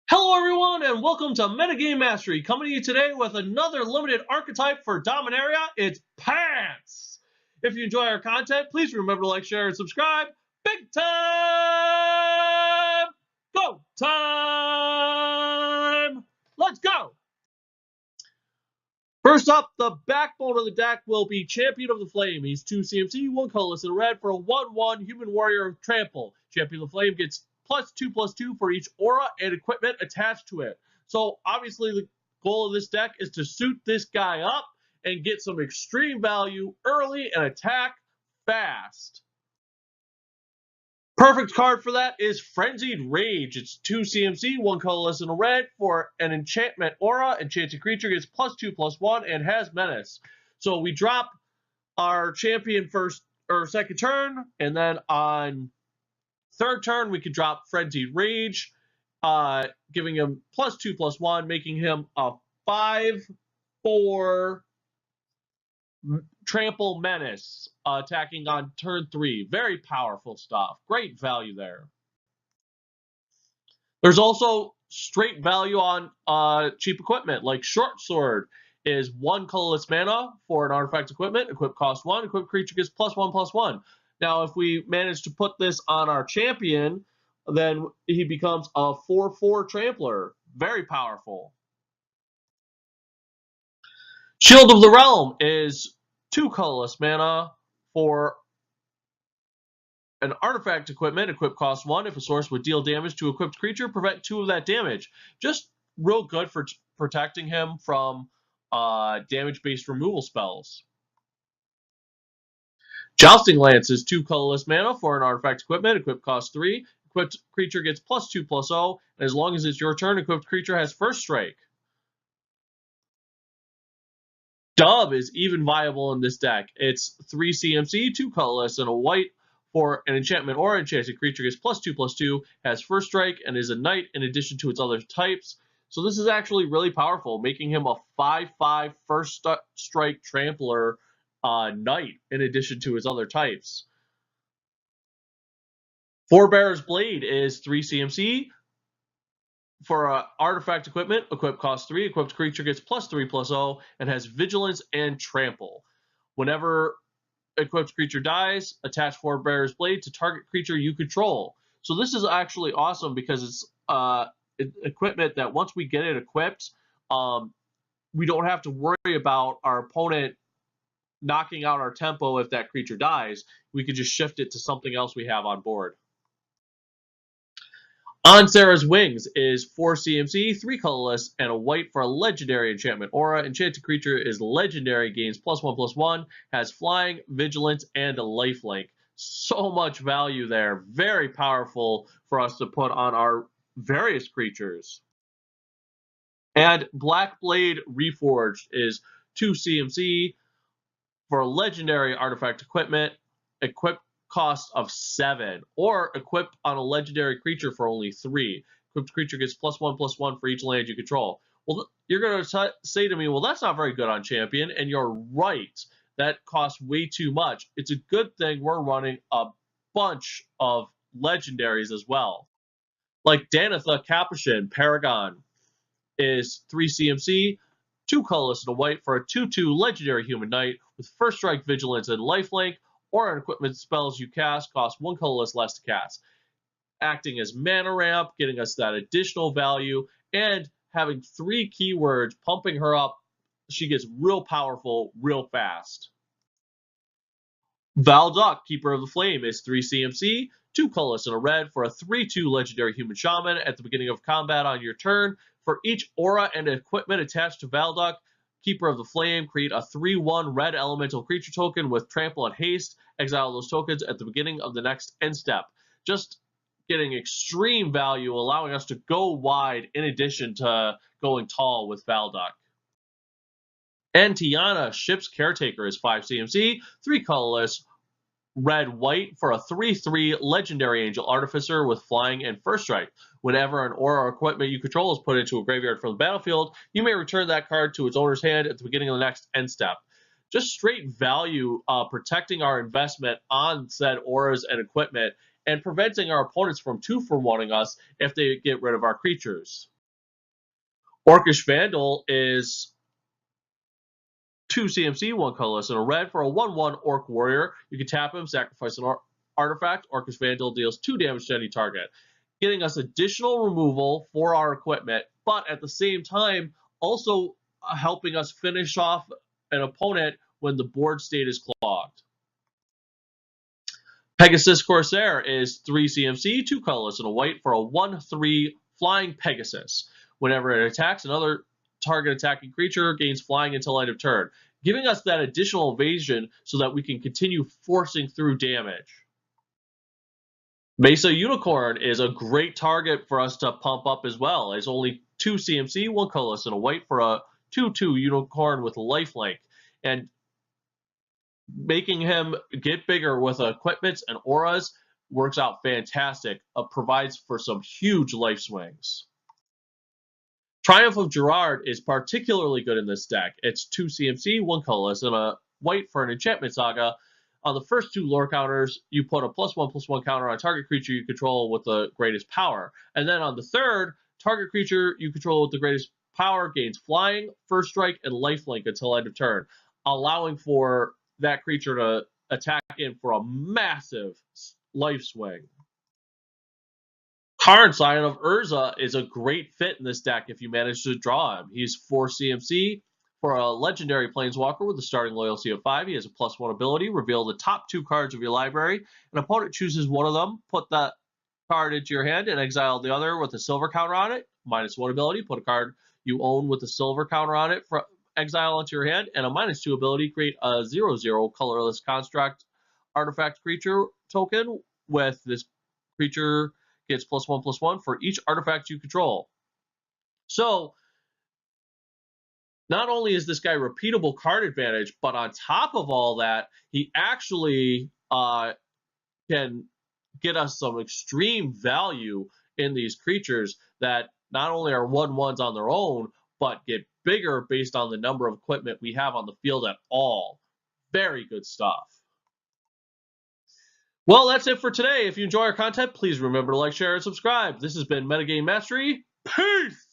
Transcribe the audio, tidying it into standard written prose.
Hello everyone and welcome to Metagame Mastery, coming to you today with another limited archetype for Dominaria. It's Pants! If you enjoy our content, please remember to like, share, and subscribe. Big time! Go time! Let's go! First up, the backbone of the deck will be Champion of the Flame. He's 2 CMC, 1 colorless and red for a 1/1 Human Warrior of Trample. Champion of the Flame gets +2/+2 for each aura and equipment attached to it. So obviously the goal of this deck is to suit this guy up and get some extreme value early and attack fast. Perfect card for that is Frenzied Rage. It's 2 CMC, 1 colorless and a red for an enchantment aura. Enchanted creature gets +2/+1 and has menace. So we drop our champion first or second turn, and then on third turn we could drop Frenzied Rage, giving him +2/+1, making him a 5/4 Trample Menace, attacking on turn 3. Very powerful stuff. Great value there. There's also straight value on cheap equipment, like Short Sword is 1 colorless mana for an artifact equipment. Equip cost 1. Equip creature gets +1/+1. Now, if we manage to put this on our champion, then he becomes a 4/4 Trampler. Very powerful. Shield of the Realm is 2 colorless mana for an artifact equipment. Equip cost 1. If a source would deal damage to equipped creature, prevent 2 of that damage. Just real good for protecting him from damage-based removal spells. Jousting Lance is 2 colorless mana for an artifact equipment. Equip cost 3. Equipped creature gets +2/+0, and as long as it's your turn, equipped creature has first strike. Dub is even viable in this deck. It's 3 CMC, 2 colorless, and a white for an enchantment or enchanted creature gets +2/+2, has first strike, and is a knight in addition to its other types. So this is actually really powerful, making him a 5/5 first strike trampler knight in addition to his other types. Forebear's Blade is 3 CMC. For artifact equipment, equip cost 3. Equipped creature gets +3/+0 and has vigilance and trample. Whenever equipped creature dies, attach Forebear's Blade to target creature you control. So this is actually awesome because it's equipment that once we get it equipped, we don't have to worry about our opponent knocking out our tempo if that creature dies. We could just shift it to something else we have on board. On Sarah's Wings is 4 CMC, 3 colorless, and a white for a legendary enchantment aura. Enchanted creature is legendary, gains +1/+1, has flying, vigilance, and a lifelink. So much value there. Very powerful for us to put on our various creatures. And Black Blade Reforged is 2 CMC for a legendary artifact equipment. Equip cost of 7, or equip on a legendary creature for only 3. Equipped creature gets +1/+1 for each land you control. Well, you're going to say to me, well, that's not very good on champion, and you're right. That costs way too much. It's a good thing we're running a bunch of legendaries as well. Like Danitha Capuchin Paragon is 3 CMC, 2 colorless and a white for a 2/2 legendary human knight with first strike, vigilance, and lifelink. Or an equipment spells you cast cost 1 colorless less to cast. Acting as mana ramp, getting us that additional value, and having 3 keywords pumping her up. She gets real powerful real fast. Valduck, Keeper of the Flame, is 3 CMC, 2 colorless and a red for a 3/2 legendary human shaman. At the beginning of combat on your turn, for each aura and equipment attached to Valduck, Keeper of the Flame, create a 3/1 red elemental creature token with trample and haste. Exile those tokens at the beginning of the next end step. Just getting extreme value, allowing us to go wide in addition to going tall with Valduck. And Tiana, Ship's Caretaker, is 5 CMC, 3 colorless, red-white for a 3/3 legendary angel artificer with flying and first strike. Whenever an aura or equipment you control is put into a graveyard from the battlefield, you may return that card to its owner's hand at the beginning of the next end step. Just straight value, protecting our investment on said auras and equipment, and preventing our opponents from 2-for-1ing us if they get rid of our creatures. Orcish Vandal is 2 CMC, 1 colorless, and a red for a 1/1 Orc Warrior. You can tap him, sacrifice an artifact. Orcish Vandal deals 2 damage to any target, getting us additional removal for our equipment, but at the same time, also helping us finish off an opponent when the board state is clogged. Pegasus Corsair is 3 CMC, 2 colorless, and a white for a 1/3 Flying Pegasus. Whenever it attacks, another target attacking creature gains flying until end of turn, giving us that additional evasion so that we can continue forcing through damage. Mesa Unicorn is a great target for us to pump up as well. It's only 2 CMC, 1 colorless, and a white for a 2/2 Unicorn with lifelink. And making him get bigger with equipments and auras works out fantastic. Provides for some huge life swings. Triumph of Gerard is particularly good in this deck. It's 2 CMC, 1 colorless, and a white for an enchantment saga. On the first 2 lore counters, you put a +1/+1 counter on target creature you control with the greatest power. And then on the third, target creature you control with the greatest power gains flying, first strike, and lifelink until end of turn, allowing for that creature to attack in for a massive life swing. Karn, Scion of Urza, is a great fit in this deck if you manage to draw him. He's 4 CMC for a legendary planeswalker with a starting loyalty of 5. He has a +1 ability. Reveal the top 2 cards of your library. An opponent chooses one of them. Put that card into your hand and exile the other with a silver counter on it. -1 ability. Put a card you own with a silver counter on it for exile into your hand. And a -2 ability. Create a 0/0 colorless construct artifact creature token with this creature gets +1/+1 for each artifact you control. So, not only is this guy repeatable card advantage, but on top of all that, he actually can get us some extreme value in these creatures that not only are 1/1s on their own, but get bigger based on the number of equipment we have on the field at all. Very good stuff. Well, that's it for today. If you enjoy our content, please remember to like, share, and subscribe. This has been Metagame Mastery. Peace!